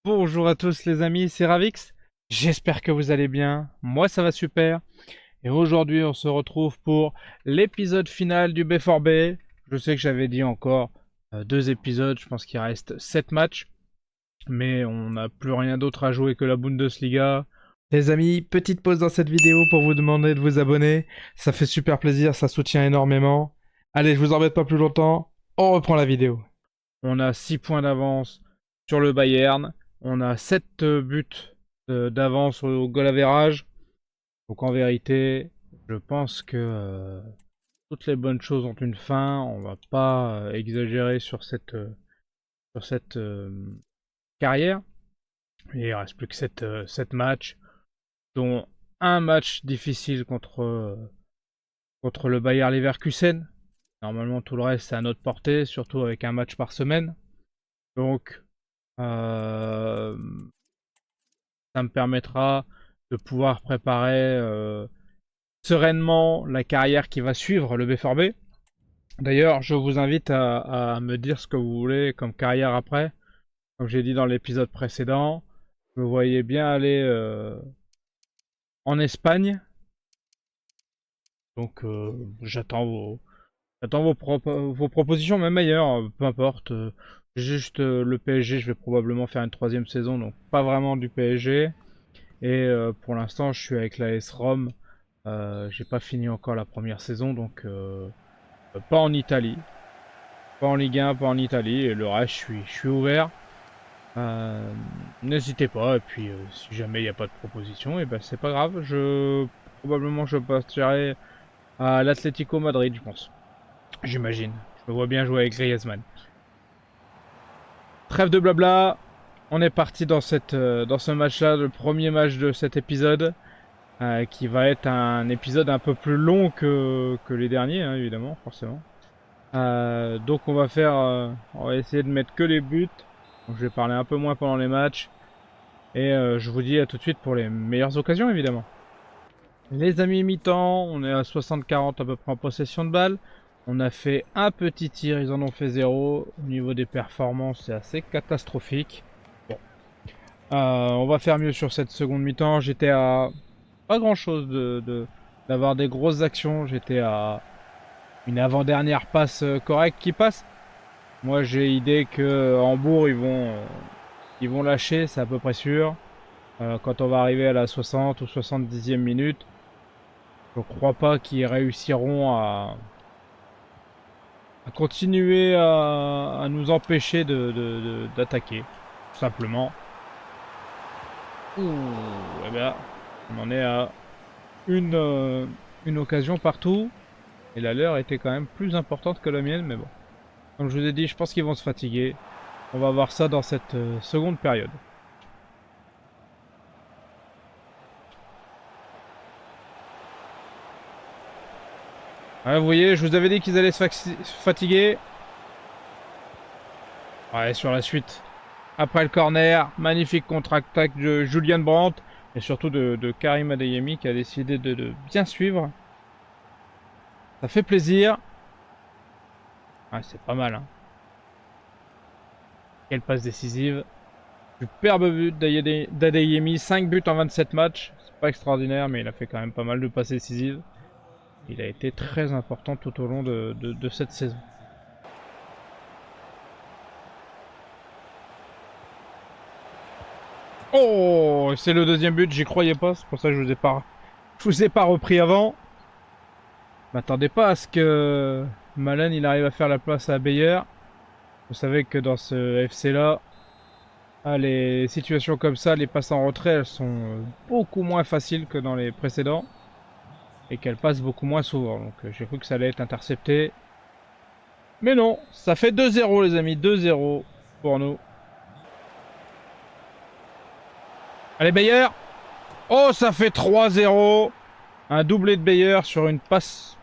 Bonjour à tous les amis, c'est Ravix. J'espère que vous allez bien. Moi ça va super. Et aujourd'hui on se retrouve pour l'épisode final du B4B. Je sais que j'avais dit encore deux épisodes, je pense qu'il reste 7 matchs. Mais on n'a plus rien d'autre à jouer que la Bundesliga. Les amis, petite pause dans cette vidéo pour vous demander de vous abonner. Ça fait super plaisir, ça soutient énormément. Allez, je vous embête pas plus longtemps. On reprend la vidéo. On a 6 points d'avance sur le Bayern. On a 7 buts d'avance au goal average. Donc en vérité, je pense que toutes les bonnes choses ont une fin. On va pas exagérer sur cette carrière. Et il reste plus que 7 matchs, dont un match difficile contre le Bayer Leverkusen. Normalement, tout le reste c'est à notre portée, surtout avec un match par semaine. Donc, euh, ça me permettra de pouvoir préparer sereinement la carrière qui va suivre le B4B. D'ailleurs, je vous invite à me dire ce que vous voulez comme carrière après. Comme j'ai dit dans l'épisode précédent, je me voyais bien aller en Espagne. Donc j'attends vos propositions, même ailleurs, peu importe. Juste le PSG, je vais probablement faire une troisième saison, donc pas vraiment du PSG. Et pour l'instant, je suis avec la S Rome. J'ai pas fini encore la première saison, donc pas en Italie. Pas en Ligue 1, pas en Italie. Et le reste, je suis ouvert. N'hésitez pas. Et puis, si jamais il n'y a pas de proposition, et ben c'est pas grave. Probablement, je partirai à l'Atlético Madrid, je pense. J'imagine. Je me vois bien jouer avec Griezmann. Trêve de blabla. On est parti dans dans ce match-là, le premier match de cet épisode. Qui va être un épisode un peu plus long que les derniers, hein, évidemment, forcément. Donc on va essayer de mettre que les buts. Donc je vais parler un peu moins pendant les matchs. Et je vous dis à tout de suite pour les meilleures occasions, évidemment. Les amis mi-temps, on est à 60-40 à peu près en possession de balle. On a fait un petit tir, ils en ont fait zéro. Au niveau des performances, c'est assez catastrophique. Bon. On va faire mieux sur cette seconde mi-temps. J'étais à pas grand chose d'avoir des grosses actions. J'étais à une avant-dernière passe correcte qui passe. Moi j'ai idée que Hambourg ils vont lâcher, c'est à peu près sûr. Quand on va arriver à la 60 ou 70e minute, je crois pas qu'ils réussiront à continuer à nous empêcher d'attaquer, tout simplement. Ouh, et bien, on en est à une, euh, une occasion partout. Et la leur était quand même plus importante que la mienne, mais bon. Comme je vous ai dit, je pense qu'ils vont se fatiguer. On va voir ça dans cette seconde période. Ouais, vous voyez, je vous avais dit qu'ils allaient se fatiguer. Ouais, sur la suite. Après le corner, magnifique contre-attaque de Julian Brandt. Et surtout de Karim Adeyemi qui a décidé de bien suivre. Ça fait plaisir. Ouais, c'est pas mal, hein. Quelle passe décisive. Superbe but d'Adeyemi. 5 buts en 27 matchs. C'est pas extraordinaire, mais il a fait quand même pas mal de passes décisives. Il a été très important tout au long de cette saison. Oh, c'est le deuxième but, j'y croyais pas, c'est pour ça que je vous ai pas repris avant. Je m'attendais pas à ce que Malen il arrive à faire la place à Beyer. Vous savez que dans ce FC là, les situations comme ça, les passes en retrait, elles sont beaucoup moins faciles que dans les précédents et qu'elles passent beaucoup moins souvent. Donc j'ai cru que ça allait être intercepté. Mais non, ça fait 2-0 les amis, 2-0 pour nous. Allez Beyer. Oh, ça fait 3-0. Un doublé de Beyer sur une passe.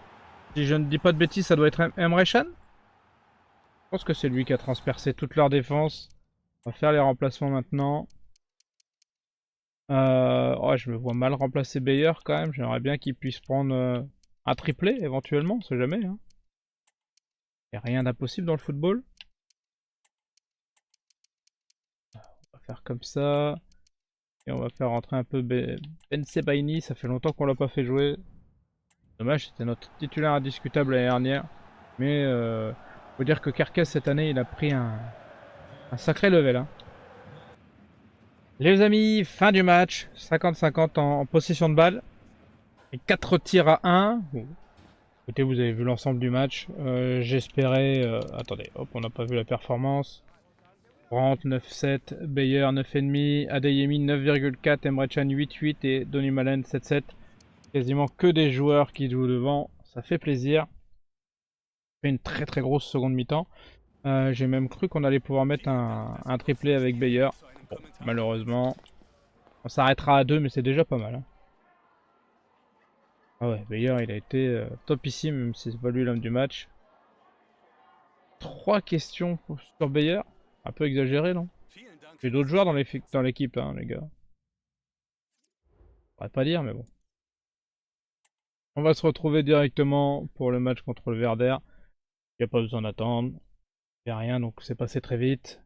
Si je ne dis pas de bêtises, ça doit être Emre Can. Je pense que c'est lui qui a transpercé toute leur défense. On va faire les remplacements maintenant. Oh, je me vois mal remplacer Beyer quand même. J'aimerais bien qu'il puisse prendre un triplé éventuellement, on sait jamais. Hein. Il n'y a rien d'impossible dans le football. On va va faire comme ça. Et on va faire rentrer un peu Ben Sebaini, ça fait longtemps qu'on l'a pas fait jouer. Dommage, c'était notre titulaire indiscutable l'année dernière. Mais faut dire que Kerkez cette année, il a pris un sacré level. Hein. Les amis, fin du match. 50-50 en possession de balle. Et 4 tirs à 1. Bon. Écoutez, vous avez vu l'ensemble du match. J'espérais... attendez, hop, on n'a pas vu la performance. Brandt 9,7, Beyer 9,5, Adeyemi 9,4, Emre Can 8,8 et Donny Malen 7,7. Quasiment que des joueurs qui jouent devant, ça fait plaisir. Fait une très très grosse seconde mi-temps. J'ai même cru qu'on allait pouvoir mettre un triplé avec Beyer. Bon, malheureusement, on s'arrêtera à 2, mais c'est déjà pas mal. Hein. Ah ouais, Beyer il a été topissime, même si c'est pas lui l'homme du match. 3 questions sur Beyer. Un peu exagéré, non? Il y a d'autres joueurs dans l'équipe, hein, les gars. On va pas dire, mais bon. On va se retrouver directement pour le match contre le Werder. Il n'y a pas besoin d'attendre. Il n'y a rien, donc c'est passé très vite.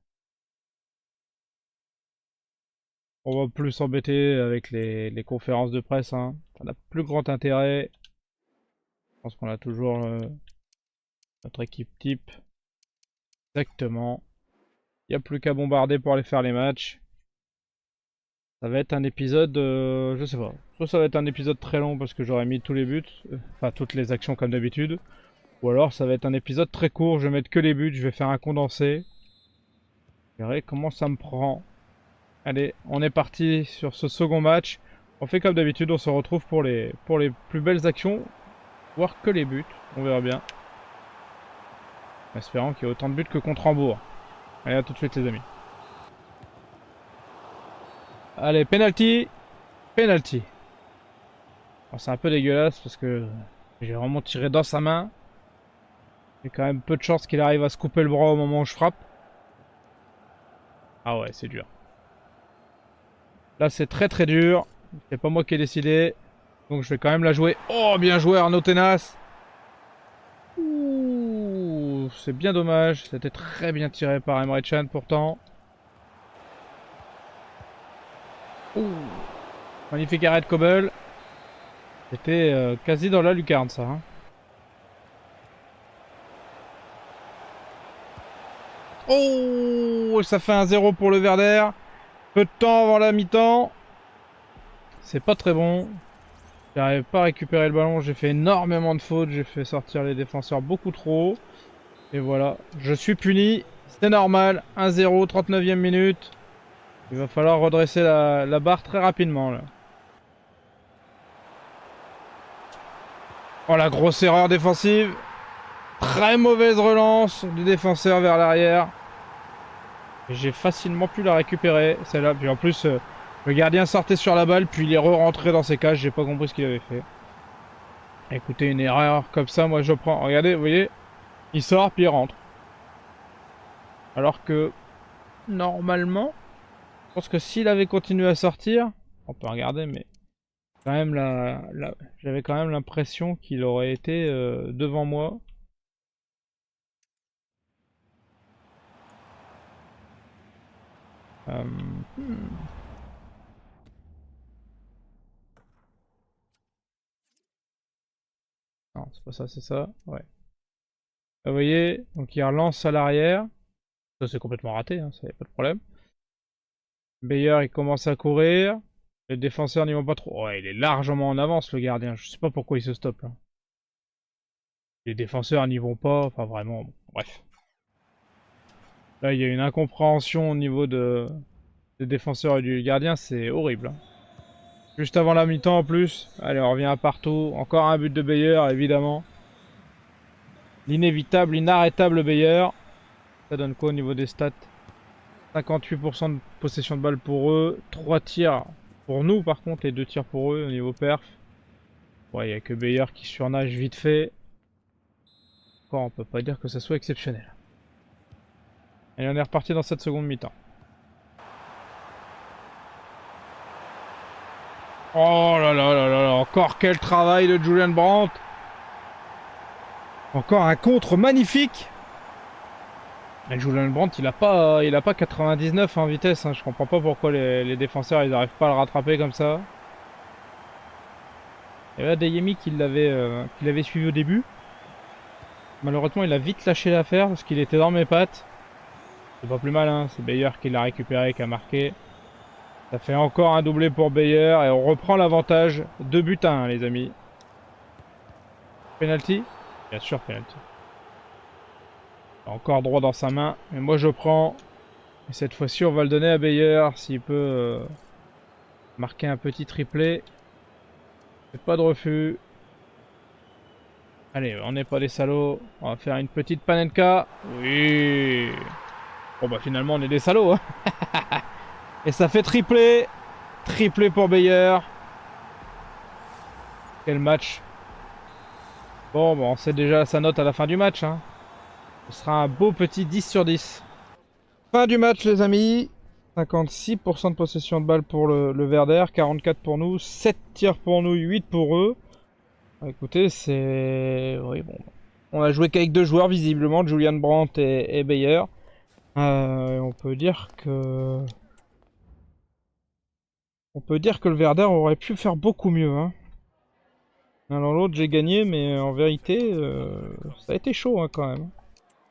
On va plus s'embêter avec les conférences de presse. Hein. Ça n'a plus grand intérêt. Je pense qu'on a toujours notre équipe type. Exactement. Il n'y a plus qu'à bombarder pour aller faire les matchs. Ça va être un épisode, je sais pas. Soit ça va être un épisode très long parce que j'aurais mis tous les buts, enfin toutes les actions comme d'habitude. Ou alors ça va être un épisode très court, je vais mettre que les buts, je vais faire un condensé. Vous verrez comment ça me prend. Allez, on est parti sur ce second match. On fait comme d'habitude, on se retrouve pour les plus belles actions. Voire que les buts, on verra bien. En espérant qu'il y ait autant de buts que contre Hambourg. Allez, à tout de suite les amis. Allez, penalty. Penalty. Bon, c'est un peu dégueulasse parce que j'ai vraiment tiré dans sa main. Il y a quand même peu de chances qu'il arrive à se couper le bras au moment où je frappe. Ah ouais, c'est dur. Là, c'est très très dur. C'est pas moi qui ai décidé. Donc je vais quand même la jouer. Oh, bien joué Arnaud Tenas. Ouh, c'est bien dommage. C'était très bien tiré par Emre Can pourtant. Ouh. Magnifique arrêt de Kobel. C'était quasi dans la lucarne ça. Hein. Oh, ça fait un 0 pour le Werder. Peu de temps avant la mi-temps. C'est pas très bon. J'arrive pas à récupérer le ballon. J'ai fait énormément de fautes. J'ai fait sortir les défenseurs beaucoup trop. Et voilà. Je suis puni. C'est normal. 1-0, 39e minute. Il va falloir redresser la barre très rapidement là. Oh la grosse erreur défensive. Très mauvaise relance du défenseur vers l'arrière. J'ai facilement pu la récupérer celle-là. Puis en plus le gardien sortait sur la balle puis il est re-rentré dans ses cages. J'ai pas compris ce qu'il avait fait. Écoutez, une erreur comme ça, moi je prends. Regardez, vous voyez, il sort puis il rentre. Alors que normalement, je pense que s'il avait continué à sortir, on peut regarder, mais quand même j'avais quand même l'impression qu'il aurait été devant moi. Non, c'est pas ça, c'est ça. Ouais. Vous voyez, donc il relance à l'arrière. Ça c'est complètement raté, hein, ça y a pas de problème. Beyer il commence à courir. Les défenseurs n'y vont pas trop. Ouais, il est largement en avance le gardien. Je sais pas pourquoi il se stoppe là. Les défenseurs n'y vont pas. Enfin vraiment, bon, bref. Là il y a une incompréhension au niveau des défenseurs et du gardien, c'est horrible. Hein. Juste avant la mi-temps en plus. Allez, on revient à partout. Encore un but de Beyer, évidemment. L'inévitable, inarrêtable Beyer. Ça donne quoi au niveau des stats? 58% de possession de balle pour eux. 3 tirs pour nous par contre et 2 tirs pour eux au niveau perf. Ouais, il n'y a que Beyer qui surnage vite fait. Encore, on peut pas dire que ça soit exceptionnel. Et on est reparti dans cette seconde mi-temps. Oh là là là là, encore quel travail de Julian Brandt. Encore un contre magnifique. Et Julian Brandt, il a pas 99 en vitesse. Hein. Je comprends pas pourquoi les défenseurs ils arrivent pas à le rattraper comme ça. Et là, Adeyemi qui l'avait suivi au début. Malheureusement, il a vite lâché l'affaire parce qu'il était dans mes pattes. C'est pas plus mal, hein. C'est Bayer qui l'a récupéré, qui a marqué. Ça fait encore un doublé pour Bayer et on reprend l'avantage. 2 buts à 1, les amis. Penalty? Bien sûr, penalty. Encore droit dans sa main, mais moi je prends. Et cette fois-ci, on va le donner à Bayer s'il peut marquer un petit triplé. Pas de refus. Allez, on n'est pas des salauds. On va faire une petite panenka. Oui. Bon bah finalement on est des salauds. Hein. Et ça fait triplé. Triplé pour Bayer. Quel match. Bon, on sait déjà sa note à la fin du match. Hein. Ce sera un beau petit 10 sur 10. Fin du match les amis. 56% de possession de balle pour le Werder. 44 pour nous. 7 tirs pour nous. 8 pour eux. Écoutez, c'est... Oui, bon. On a joué qu'avec 2 joueurs visiblement. Julian Brandt et Bayer. On peut dire que... On peut dire que le Werder aurait pu faire beaucoup mieux. Hein. L'un dans l'autre, j'ai gagné, mais en vérité, ça a été chaud hein, quand même.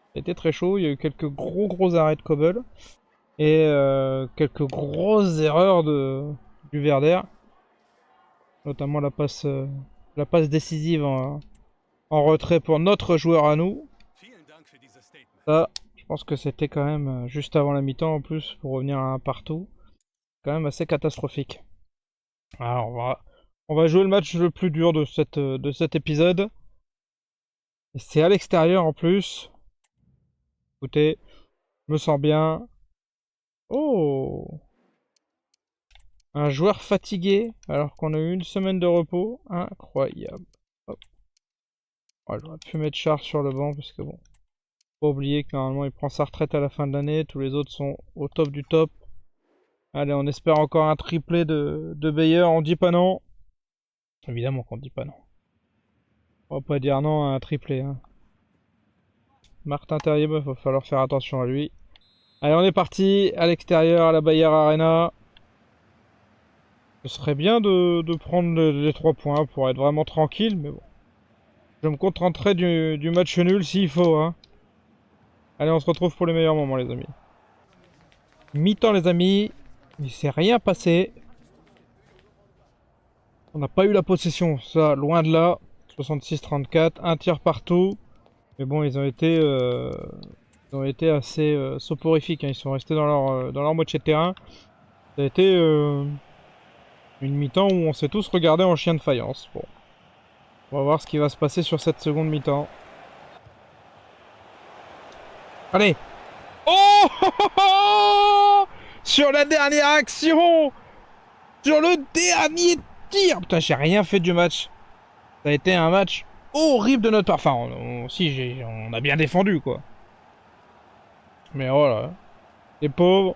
Ça a été très chaud. Il y a eu quelques gros arrêts de Kobel. Et quelques grosses erreurs du Werder. Notamment la passe décisive en retrait pour notre joueur à nous. Ça, je pense que c'était quand même juste avant la mi-temps en plus, pour revenir à un partout. Quand même assez catastrophique. Alors on va jouer le match le plus dur de cet épisode. Et c'est à l'extérieur en plus. Écoutez, je me sens bien. Oh! Un joueur fatigué alors qu'on a eu une semaine de repos. Incroyable. Hop. Oh, j'aurais pu mettre Char sur le banc parce que bon. Faut pas oublier que normalement il prend sa retraite à la fin de l'année. Tous les autres sont au top du top. Allez, on espère encore un triplé de Bayer. On dit pas non. Évidemment qu'on dit pas non. On va pas dire non à un triplé. Hein. Martin Terrier, il va falloir faire attention à lui. Allez, on est parti à l'extérieur, à la Bayer Arena. Ce serait bien de prendre les 3 points pour être vraiment tranquille, mais bon. Je me contenterai du match nul s'il faut. Hein. Allez, on se retrouve pour les meilleurs moments, les amis. Mi-temps, les amis. Il s'est rien passé. On n'a pas eu la possession, ça, loin de là. 66-34, un tir partout. Mais bon, ils ont été assez soporifiques. Hein. Ils sont restés dans leur moitié de terrain. Ça a été une mi-temps où on s'est tous regardés en chien de faïence. Bon. On va voir ce qui va se passer sur cette seconde mi-temps. Allez! Oh! Sur la dernière action! Sur le dernier tir! Putain, j'ai rien fait du match. Ça a été un match horrible de notre part. Enfin, on a bien défendu, quoi. Mais voilà. Les pauvres.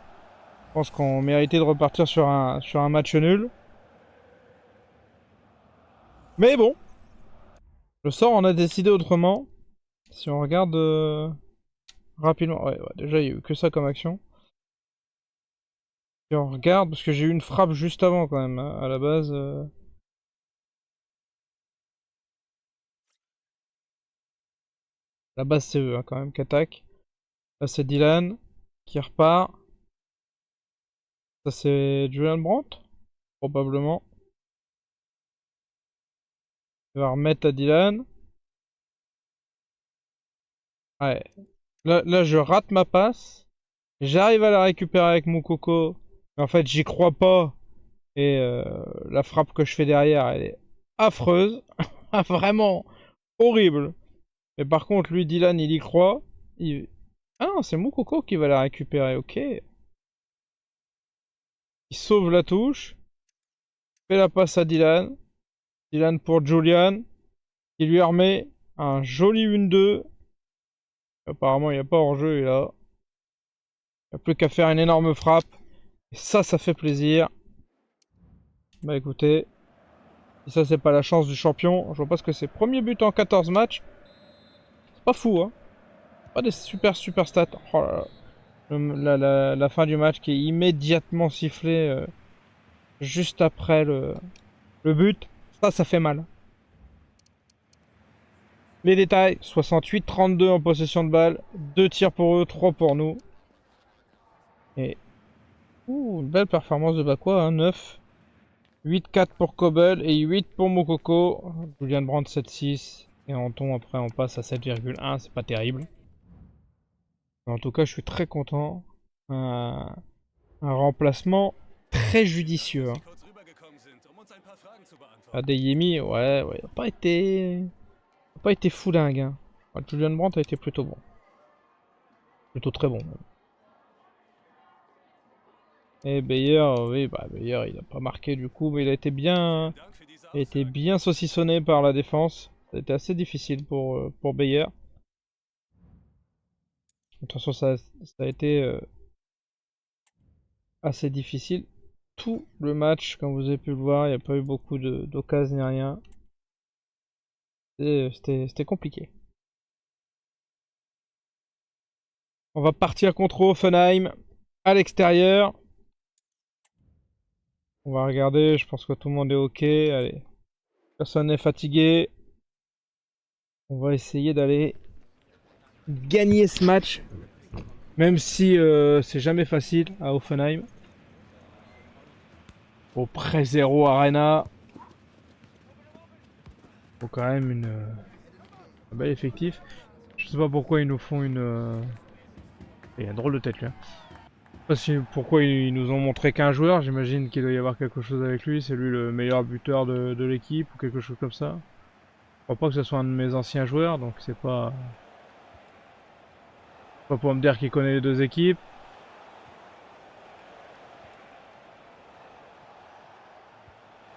Je pense qu'on méritait de repartir sur un match nul. Mais bon. Le sort en a décidé autrement. Si on regarde rapidement. Ouais, déjà, il n'y a eu que ça comme action. Si on regarde, parce que j'ai eu une frappe juste avant quand même, à la base. La base c'est eux hein, quand même qui attaquent. Là c'est Dylan qui repart. Ça c'est Julian Brandt, probablement. Il va remettre à Dylan. Ouais. Là je rate ma passe. J'arrive à la récupérer avec Moukoko. Mais en fait j'y crois pas. Et la frappe que je fais derrière elle est affreuse. Vraiment horrible. Mais par contre lui Dylan il y croit. Ah non c'est Moukoko qui va la récupérer, ok. Il sauve la touche. Fait la passe à Dylan. Dylan pour Julian. Qui lui remet un joli 1-2. Apparemment, il n'y a pas hors-jeu. Et là, il n'y a plus qu'à faire une énorme frappe. Et ça fait plaisir. Bah écoutez. Si ça, c'est pas la chance du champion. Je vois pas ce que c'est. Premier but en 14 matchs. C'est pas fou, hein. pas des super stats. Oh là là. La fin du match qui est immédiatement sifflée juste après le but. Ça fait mal. Les détails, 68-32 en possession de balle, 2 tirs pour eux, 3 pour nous. Et une belle performance de Bakwa, hein, 9. 8-4 pour Kobel et 8 pour Mokoko. Julian Brandt 7-6. Et Anton après on passe à 7,1, c'est pas terrible. Mais en tout cas je suis très content. Un remplacement très judicieux. Hein. Adeyemi, ouais, il a pas été fou dingue. Hein. Julian Brandt a été plutôt bon. Plutôt très bon même. Et Beyer, oui, bah Beyer il a pas marqué du coup, mais il a été bien saucissonné par la défense. Ça a été assez difficile pour Beyer. De toute façon, ça a été assez difficile. Tout le match, comme vous avez pu le voir, il n'y a pas eu beaucoup d'occasions ni rien. C'était compliqué. On va partir contre Hoffenheim à l'extérieur. On va regarder, je pense que tout le monde est ok. Allez, personne n'est fatigué. On va essayer d'aller gagner ce match. Même si c'est jamais facile à Hoffenheim. Au pré 0 Arena. Faut quand même un bel effectif. Je sais pas pourquoi ils nous font Il y a un drôle de tête lui. Hein. Je sais pas pourquoi ils nous ont montré qu'un joueur. J'imagine qu'il doit y avoir quelque chose avec lui. C'est lui le meilleur buteur de l'équipe ou quelque chose comme ça. Je crois pas que ce soit un de mes anciens joueurs, donc c'est pas pour me dire qu'il connaît les deux équipes.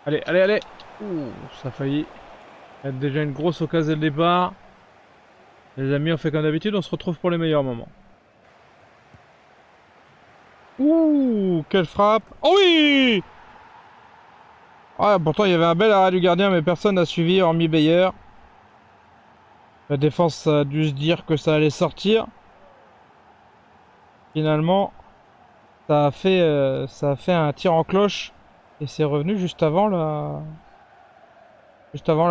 Allez, allez, allez. Ouh, ça a failli être déjà une grosse occasion dès le départ. Les amis, on fait comme d'habitude, on se retrouve pour les meilleurs moments. Ouh, quelle frappe. Oh oui! Ah, pourtant il y avait un bel arrêt du gardien, mais personne n'a suivi, hormis Beyer. La défense a dû se dire que ça allait sortir. Finalement, ça a fait un tir en cloche. Et c'est revenu juste avant la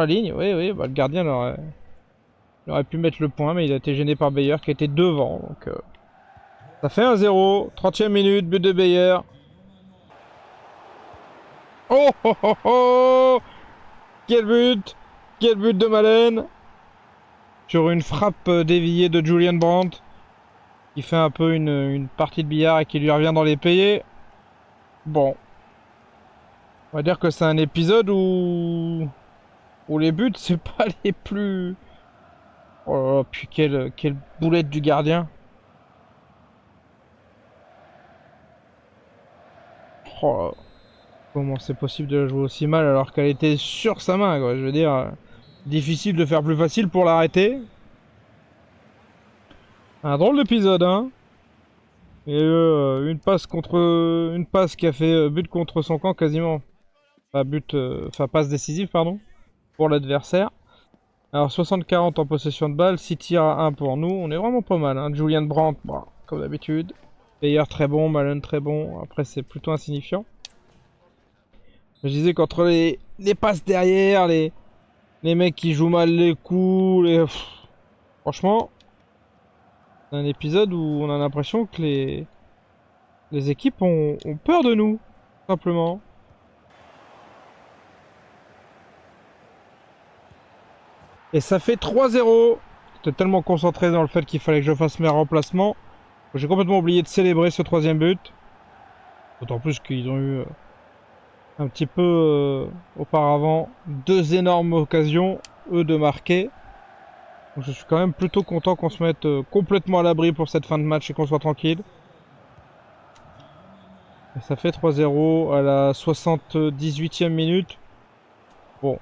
ligne. Oui, bah, le gardien il aurait pu mettre le point, mais il a été gêné par Beyer qui était devant. Donc, ça fait 1-0. 30e minute, but de Beyer. Oh oh oh oh! Quel but! Quel but de Malen! Sur une frappe déviée de Julian Brandt. Qui fait un peu une partie de billard et qui lui revient dans les payés. Bon. On va dire que c'est un épisode où les buts, c'est pas les plus... Oh, puis quelle boulette du gardien. Oh, comment c'est possible de la jouer aussi mal alors qu'elle était sur sa main, quoi. Je veux dire, difficile de faire plus facile pour l'arrêter. Un drôle d'épisode, hein. Et une passe qui a fait but contre son camp quasiment. Enfin passe décisive, pardon, pour l'adversaire. Alors 60-40 en possession de balle, 6 tirs à 1 pour nous, on est vraiment pas mal. Hein. Julian Brandt, bon, comme d'habitude. Beyer très bon, Malen très bon, après c'est plutôt insignifiant. Je disais qu'entre les passes derrière, les mecs qui jouent mal les coups, franchement, c'est un épisode où on a l'impression que les équipes ont peur de nous, simplement. Et ça fait 3-0. J'étais tellement concentré dans le fait qu'il fallait que je fasse mes remplacements que j'ai complètement oublié de célébrer ce 3e but. D'autant plus qu'ils ont eu un petit peu auparavant 2 énormes occasions, eux, de marquer. Donc je suis quand même plutôt content qu'on se mette complètement à l'abri pour cette fin de match et qu'on soit tranquille. Et ça fait 3-0 à la 78e minute. Bon,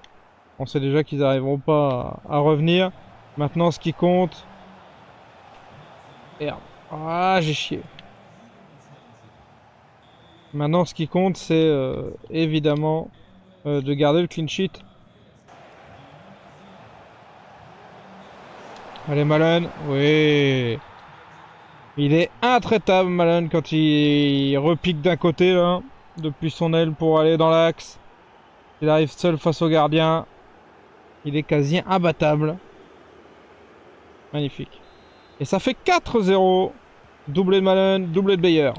on sait déjà qu'ils n'arriveront pas à revenir. Maintenant, ce qui compte... Merde. Ah, j'ai chié. Maintenant, ce qui compte, c'est évidemment de garder le clean sheet. Allez, Malen. Oui. Il est intraitable, Malen, quand il repique d'un côté, là, depuis son aile pour aller dans l'axe. Il arrive seul face au gardien. Il est quasi imbattable. Magnifique. Et ça fait 4-0. Doublé de Malen, doublé de Bayer.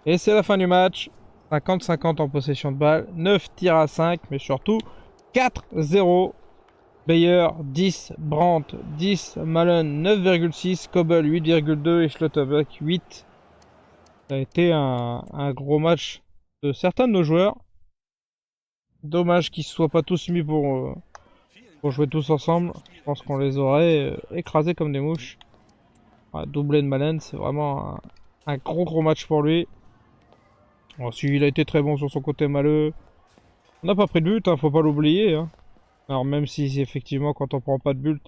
Et c'est la fin du match. 50-50 en possession de balle. 9 tirs à 5, mais surtout 4-0. Bayer 10, Brandt 10, Malen 9,6, Kobel 8,2 et Schlotterbeck 8. Ça a été un gros match de certains de nos joueurs. Dommage qu'ils ne se soient pas tous mis pour jouer tous ensemble. Je pense qu'on les aurait écrasés comme des mouches. Doublé de Malen, c'est vraiment un gros match pour lui. Alors, si il a été très bon sur son côté maleux, on n'a pas pris de but, hein, faut pas l'oublier. Hein. Alors même si effectivement quand on prend pas de but,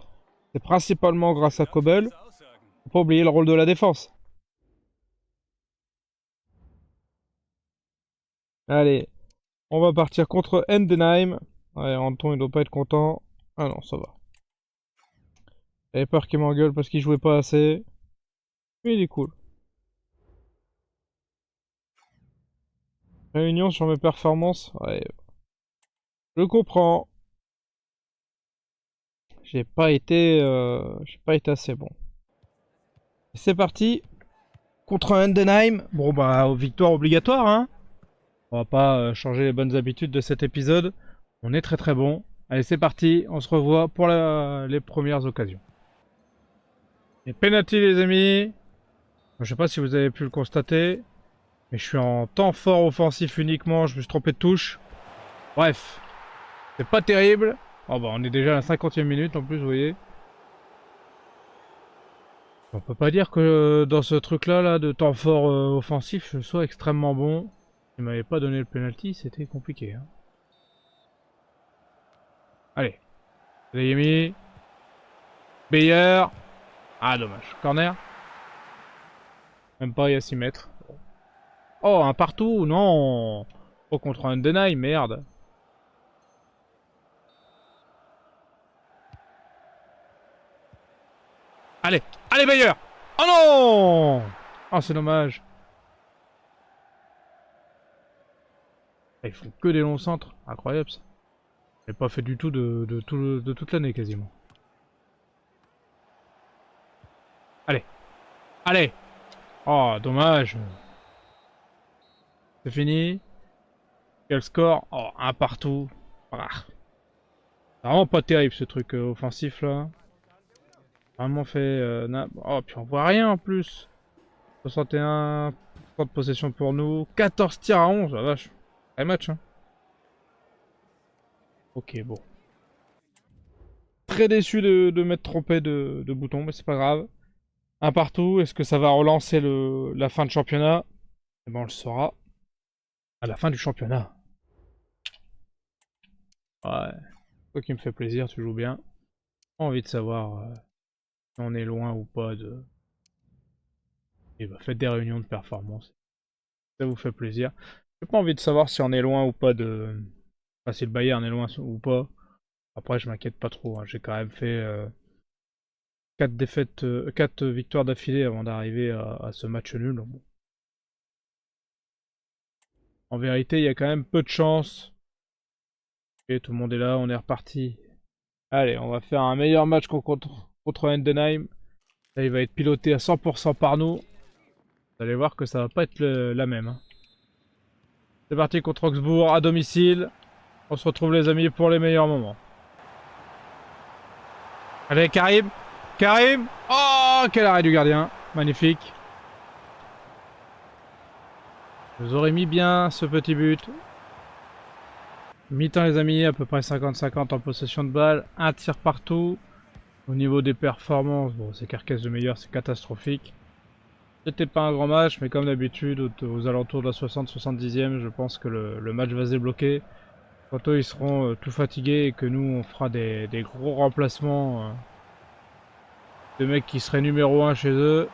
c'est principalement grâce à Kobel. Faut pas oublier le rôle de la défense. Allez, on va partir contre Endenheim. Ouais, Anton il doit pas être content. Ah non, ça va. J'avais peur qu'il m'engueule parce qu'il jouait pas assez. Mais il est cool. Réunion sur mes performances. Ouais. Je comprends. J'ai pas été assez bon. C'est parti. Contre Endenheim. Bon bah, victoire obligatoire, hein. On va pas changer les bonnes habitudes de cet épisode. On est très bon. Allez, c'est parti. On se revoit pour les premières occasions. Et penalty, les amis. Je sais pas si vous avez pu le constater. Mais je suis en temps fort offensif uniquement. Je me suis trompé de touche. Bref. C'est pas terrible. Oh bah, on est déjà à la 50e minute en plus, vous voyez. On peut pas dire que dans ce truc-là, là, de temps fort offensif, je sois extrêmement bon. Il m'avait pas donné le penalty, c'était compliqué. Hein. Allez. Zayemi. Bayer. Ah, dommage. Corner. Même pas, il y a 6 mètres. Oh, un partout. Non. Oh, contre un deny, merde. Allez. Allez, Bayer. Oh non. Oh, c'est dommage. Ils font que des longs centres. Incroyable, ça. J'ai pas fait du tout de toute l'année, quasiment. Allez. Allez. Oh, dommage. C'est fini. Quel score? Oh, un partout. Ah. C'est vraiment pas terrible ce truc offensif là. Vraiment fait... Oh, puis on voit rien en plus. 61% de possession pour nous. 14 tirs à 11, la vache. Un match, hein. Ok, bon. Très déçu de m'être trompé de bouton, mais c'est pas grave. Un partout, est-ce que ça va relancer la fin de championnat? Eh ben on le saura à la fin du championnat. Ouais. Toi qui me fait plaisir, tu joues bien. J'ai envie de savoir si on est loin ou pas de... Et bah faites des réunions de performance. Ça vous fait plaisir. J'ai pas envie de savoir si on est loin ou pas de... Enfin, si le Bayern est loin ou pas. Après, je m'inquiète pas trop. Hein. J'ai quand même fait 4 défaites, 4 victoires d'affilée avant d'arriver à ce match nul. Bon. En vérité, il y a quand même peu de chance. Ok, tout le monde est là, on est reparti. Allez, on va faire un meilleur match contre Endenheim. Là, il va être piloté à 100% par nous. Vous allez voir que ça va pas être la même. Hein. C'est parti contre Augsbourg à domicile. On se retrouve les amis pour les meilleurs moments. Allez Karim. Karim. Oh, quel arrêt du gardien. Magnifique. Je vous aurais mis bien ce petit but. Mi-temps les amis, à peu près 50-50 en possession de balle. Un tir partout. Au niveau des performances, bon c'est carcasse de meilleur, c'est catastrophique. C'était pas un grand match, mais comme d'habitude, aux alentours de la 60-70e, je pense que le match va se débloquer. Quand eux ils seront tout fatigués et que nous on fera des gros remplacements de mecs qui seraient numéro 1 chez eux.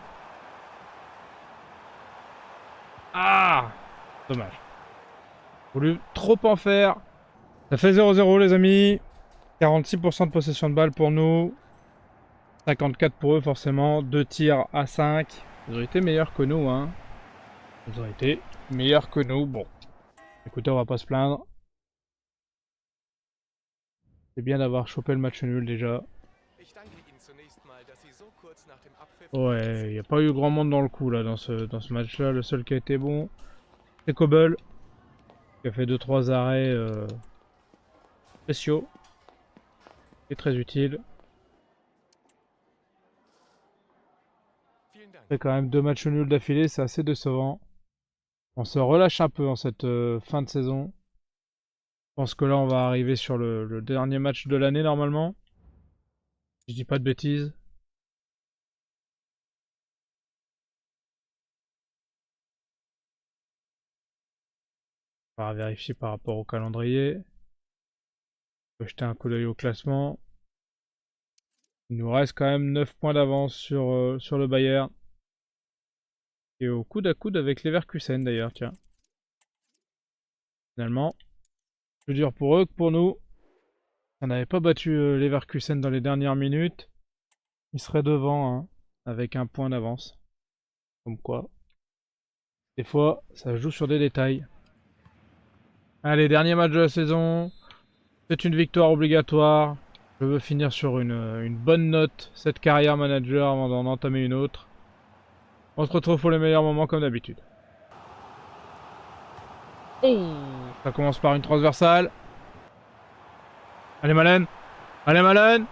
Ah, dommage. Voulu trop en faire. Ça fait 0-0 les amis. 46% de possession de balle pour nous. 54 pour eux forcément, 2 tirs à 5. Ils ont été meilleurs que nous, hein. Ils ont été meilleurs que nous. Bon, écoutez, on va pas se plaindre. C'est bien d'avoir chopé le match nul déjà. Ouais, il n'y a pas eu grand monde dans le coup là, dans ce match-là. Le seul qui a été bon, c'est Kobel, qui a fait 2-3 arrêts spéciaux. Et très utile. C'est quand même 2 matchs nuls d'affilée, c'est assez décevant. On se relâche un peu en cette fin de saison. Je pense que là on va arriver sur le dernier match de l'année normalement. Je dis pas de bêtises. On va vérifier par rapport au calendrier. On peut jeter un coup d'œil au classement. Il nous reste quand même 9 points d'avance sur le Bayern. Et au coude à coude avec Leverkusen d'ailleurs, tiens. Finalement, plus dur pour eux que pour nous. On n'avait pas battu Leverkusen dans les dernières minutes. Ils seraient devant, hein, avec un point d'avance. Comme quoi, des fois, ça joue sur des détails. Allez, dernier match de la saison. C'est une victoire obligatoire. Je veux finir sur une bonne note cette carrière manager avant d'en entamer une autre. On se retrouve pour les meilleurs moments comme d'habitude. Oh, ça commence par une transversale. Allez Malen. Allez Malen.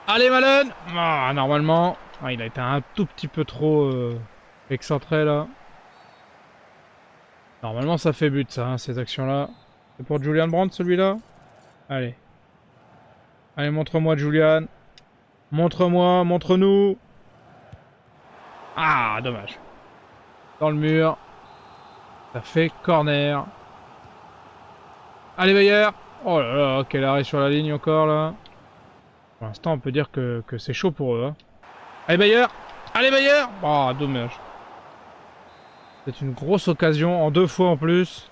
Allez Malen. Ah, normalement. Ah, il a été un tout petit peu trop excentré là. Normalement ça fait but ça, hein, ces actions-là. C'est pour Julian Brandt celui-là. Allez. Allez, montre-moi Julian. Montre-moi, montre-nous. Ah, dommage. Dans le mur. Ça fait corner. Allez Bayer. Oh là là, quel arrêt sur la ligne encore là. Pour l'instant on peut dire que c'est chaud pour eux. Hein. Allez Bayer. Allez Bayer. Ah, dommage. C'est une grosse occasion en 2 fois en plus.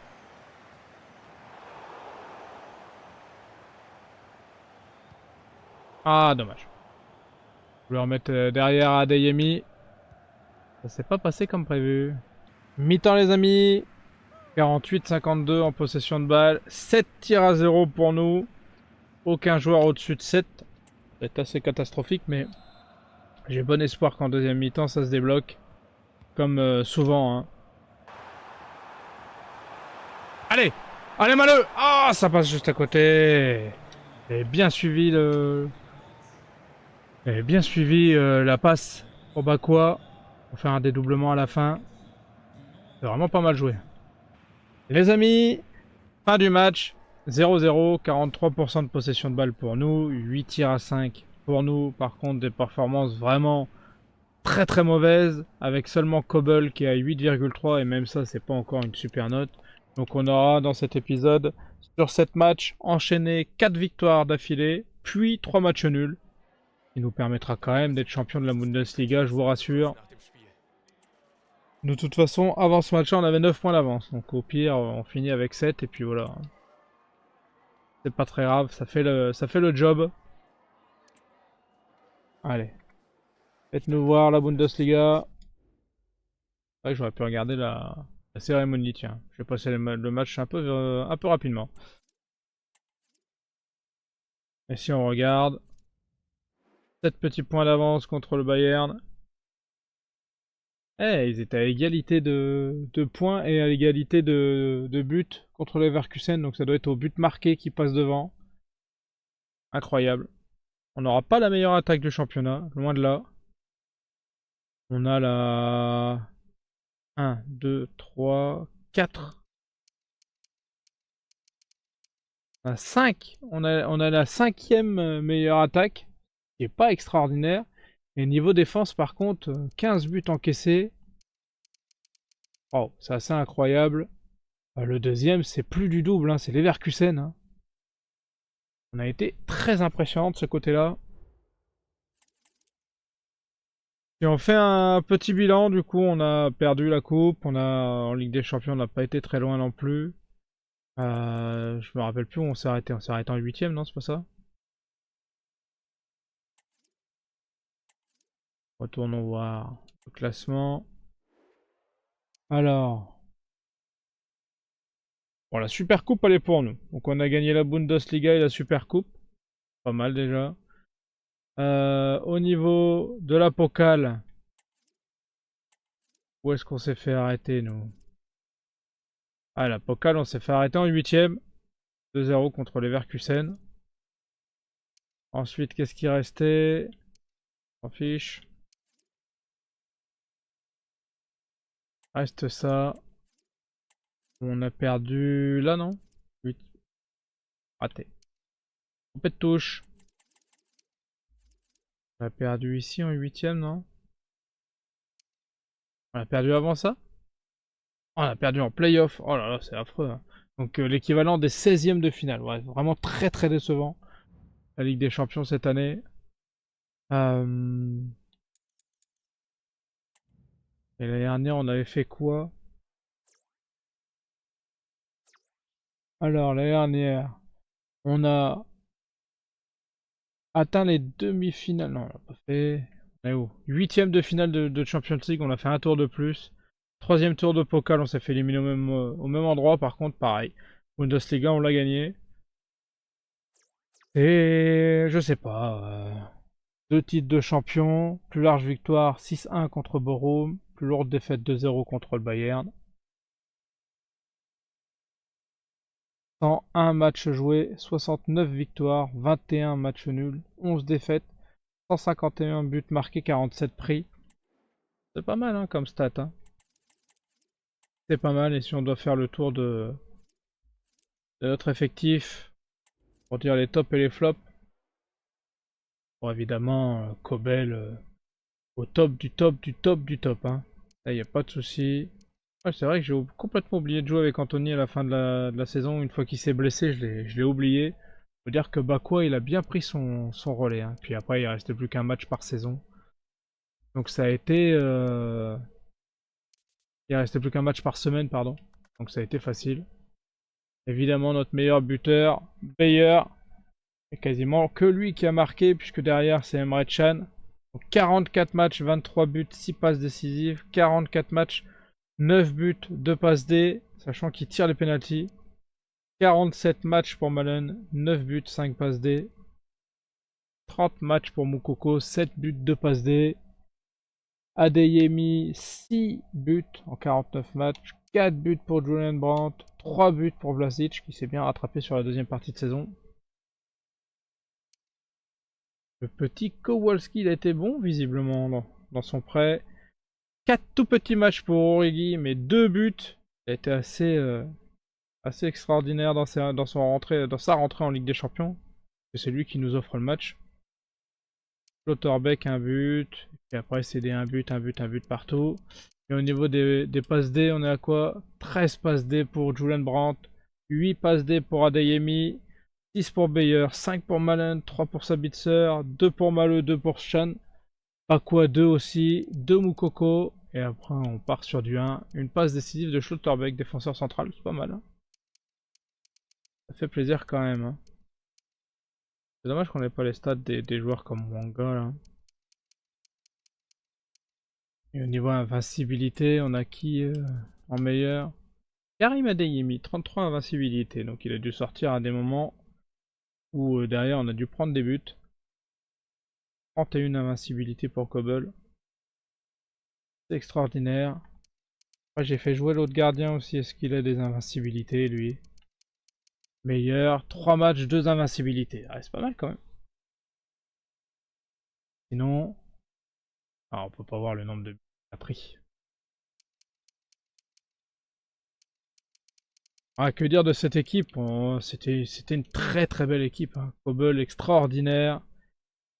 Ah, dommage. Je voulais remettre derrière Adeyemi. Ça s'est pas passé comme prévu. Mi-temps les amis. 48-52 en possession de balle. 7 tirs à 0 pour nous. Aucun joueur au-dessus de 7. C'est assez catastrophique, mais j'ai bon espoir qu'en deuxième mi-temps ça se débloque. Comme souvent. Hein. Allez. Allez Maleux. Ah, ça passe juste à côté. J'ai bien suivi J'ai bien suivi la passe au Bakwa. Pour faire un dédoublement à la fin. C'est vraiment pas mal joué. Les amis, fin du match. 0-0, 43% de possession de balle pour nous, 8 tirs à 5 pour nous. Par contre, des performances vraiment très très mauvaises, avec seulement Kobel qui est à 8,3 et même ça, c'est pas encore une super note. Donc on aura dans cet épisode, sur 7 matchs, enchaîné 4 victoires d'affilée, puis 3 matchs nuls. Il nous permettra quand même d'être champion de la Bundesliga, je vous rassure. De toute façon, avant ce match-là, on avait 9 points d'avance. Donc au pire, on finit avec 7 et puis voilà. C'est pas très grave, ça fait le job. Allez. Faites-nous voir la Bundesliga. Ouais, j'aurais pu regarder la cérémonie, tiens. Je vais passer le match un peu rapidement. Et si on regarde, 7 petits points d'avance contre le Bayern. Eh, ils étaient à égalité de points et à égalité de buts contre les Leverkusen. Donc ça doit être au but marqué qui passe devant. Incroyable. On n'aura pas la meilleure attaque du championnat, loin de là. On a la 1, 2, 3, 4. On a 5. On a la cinquième meilleure attaque, qui est pas extraordinaire. Et niveau défense, par contre, 15 buts encaissés. Oh, c'est assez incroyable. Le deuxième, c'est plus du double, hein, c'est Leverkusen. Hein. On a été très impressionnant de ce côté-là. Et on fait un petit bilan, du coup, on a perdu la coupe. En Ligue des Champions, on n'a pas été très loin non plus. Je me rappelle plus où on s'est arrêté. On s'est arrêté en 8ème, non, c'est pas ça? Retournons voir le classement. Alors, bon, la Super Coupe, elle est pour nous. Donc on a gagné la Bundesliga et la Super Coupe. Pas mal déjà. Au niveau de la Pokal, où est-ce qu'on s'est fait arrêter, nous? Ah, la Pokal, on s'est fait arrêter en 8ème. 2-0 contre les Leverkusen. Ensuite, qu'est-ce qui restait? On s'en fiche. Reste ça. On a perdu là, non? 8. Raté. Trompé de touche. On a perdu ici en 8ème, non? On a perdu avant ça? Oh, on a perdu en playoff. Oh là là, c'est affreux, hein. Donc l'équivalent des 16e de finale. Ouais, vraiment très très décevant. La Ligue des Champions cette année. Et l'année dernière, on avait fait quoi? Alors, l'année dernière, on a atteint les demi-finales. Non, on l'a pas fait. On est où? 8ème de finale de Champions League, on a fait un tour de plus. 3ème tour de Pokal, on s'est fait éliminer au même endroit. Par contre, pareil. Bundesliga, on l'a gagné. Et je sais pas. 2 titres de champion, plus large victoire 6-1 contre Bochum, plus lourde défaite 2-0 contre le Bayern. 101 matchs joués, 69 victoires, 21 matchs nuls, 11 défaites, 151 buts marqués, 47 pris. C'est pas mal, hein, comme stat, hein. C'est pas mal, et si on doit faire le tour de notre effectif, pour dire les tops et les flops, bon évidemment, Kobel au top du top du top du top, hein. Là, y a pas de souci. Ouais, c'est vrai que j'ai complètement oublié de jouer avec Anthony à la fin de la saison. Une fois qu'il s'est blessé, je l'ai oublié. Faut dire que Bakwa, il a bien pris son relais, hein. Puis après, il restait plus qu'un match par saison. Donc ça a été... Il restait plus qu'un match par semaine, pardon. Donc ça a été facile. Évidemment, notre meilleur buteur, Bayer. C'est quasiment que lui qui a marqué, puisque derrière, c'est Emre Can. Donc 44 matchs, 23 buts, 6 passes décisives. 44 matchs, 9 buts, 2 passes D, sachant qu'il tire les pénaltys. 47 matchs pour Malen, 9 buts, 5 passes D. 30 matchs pour Moukoko, 7 buts, 2 passes D. Adeyemi, 6 buts en 49 matchs. 4 buts pour Julian Brandt, 3 buts pour Vlasic, qui s'est bien rattrapé sur la deuxième partie de saison. Le petit Kowalski, il a été bon, visiblement, dans son prêt. 4 tout petits matchs pour Origi, mais 2 buts. Il a été assez extraordinaire dans sa rentrée en Ligue des Champions. C'est lui qui nous offre le match. Schlotterbeck, un but. Et après, c'est des 1 but, 1 but, 1 but partout. Et au niveau des passes D, on est à quoi? 13 passes D pour Julian Brandt. 8 passes D pour Adeyemi. 6 pour Bayer. 5 pour Malen. 3 pour Sabitzer. 2 pour Maleux. 2 pour Chan. Bakwa 2 aussi. 2 Moukoko. Et après, on part sur du 1. Une passe décisive de Schlotterbeck, défenseur central. C'est pas mal, hein. Ça fait plaisir quand même, hein. C'est dommage qu'on n'ait pas les stats des joueurs comme Wanga là. Et au niveau invincibilité, on a qui en meilleur? Karim Adeyemi, 33 invincibilité. Donc il a dû sortir à des moments où derrière on a dû prendre des buts. 31 invincibilité pour Kobel. C'est extraordinaire. Après, j'ai fait jouer l'autre gardien aussi. Est-ce qu'il a des invincibilités lui? Meilleur, 3 matchs, 2 invincibilités. Ah, c'est pas mal quand même. Sinon, ah, on peut pas voir le nombre de buts qu'il a pris. Ah, que dire de cette équipe? C'était une très très belle équipe, hein. Kobel extraordinaire.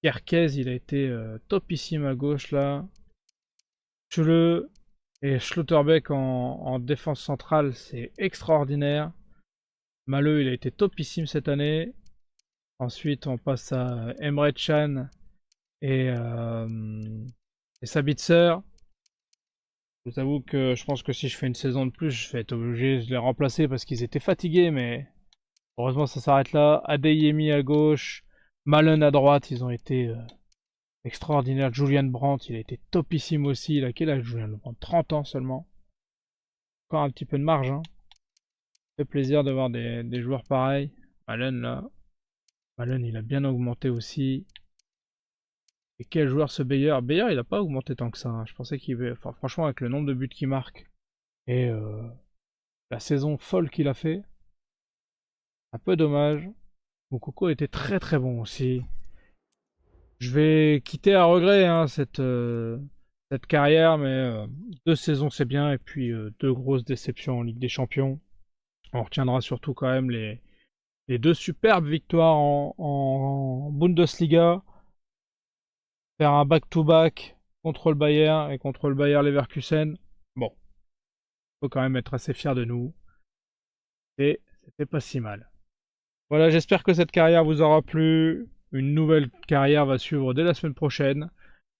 Kerkez, il a été topissime à gauche là. Schule et Schlotterbeck en défense centrale, c'est extraordinaire. Maleux, il a été topissime cette année. Ensuite, on passe à Emre Can et Sabitzer. Je vous avoue que je pense que si je fais une saison de plus, je vais être obligé de les remplacer parce qu'ils étaient fatigués, mais heureusement ça s'arrête là. Adeyemi à gauche, Malen à droite, ils ont été Extraordinaire. Julian Brandt, il a été topissime aussi. Il a quel âge Julian Brandt? 30 ans seulement. Encore un petit peu de marge. Hein. Ça fait plaisir de voir des joueurs pareils. Malen là. Malen il a bien augmenté aussi. Et quel joueur ce Bayer? Bayer il a pas augmenté tant que ça. Hein. Je pensais qu'il avait... Enfin franchement avec le nombre de buts qu'il marque. Et la saison folle qu'il a fait. Un peu dommage. Moukoko était très très bon aussi. Je vais quitter à regret hein, cette carrière, mais 2 saisons c'est bien, et puis 2 grosses déceptions en Ligue des Champions. On retiendra surtout quand même les 2 superbes victoires en Bundesliga. Faire un back-to-back contre le Bayern et contre le Bayer Leverkusen. Bon, faut quand même être assez fier de nous. Et c'était pas si mal. Voilà, j'espère que cette carrière vous aura plu. Une nouvelle carrière va suivre dès la semaine prochaine.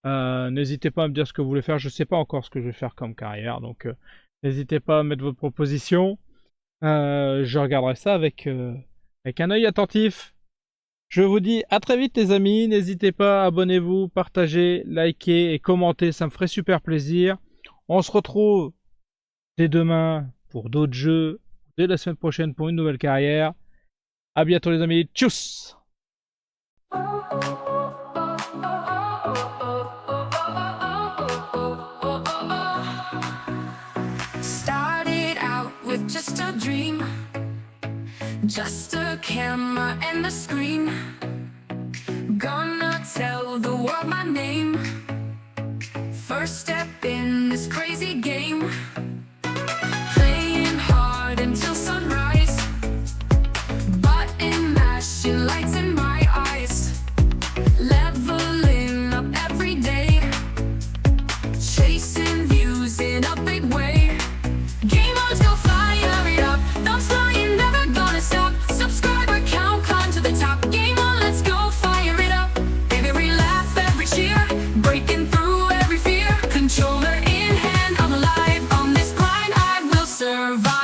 N'hésitez pas à me dire ce que vous voulez faire. Je ne sais pas encore ce que je vais faire comme carrière. Donc n'hésitez pas à mettre vos propositions. Je regarderai ça avec un œil attentif. Je vous dis à très vite les amis. N'hésitez pas, abonnez-vous, partagez, likez et commentez. Ça me ferait super plaisir. On se retrouve dès demain pour d'autres jeux. Dès la semaine prochaine pour une nouvelle carrière. À bientôt les amis. Tchuss! Started out with just a dream, just a camera and the screen. Gonna tell the world my name. First step in this crazy game. Playing hard until sunrise. Button mashing lights in my eyes. Leveling up every day. Chasing views in a big way. Game on, go fire it up. Thumbs flying, never gonna stop. Subscriber count, climb to the top. Game on, let's go fire it up. Every laugh, every cheer, breaking through every fear. Controller in hand, I'm alive on this grind. I will survive.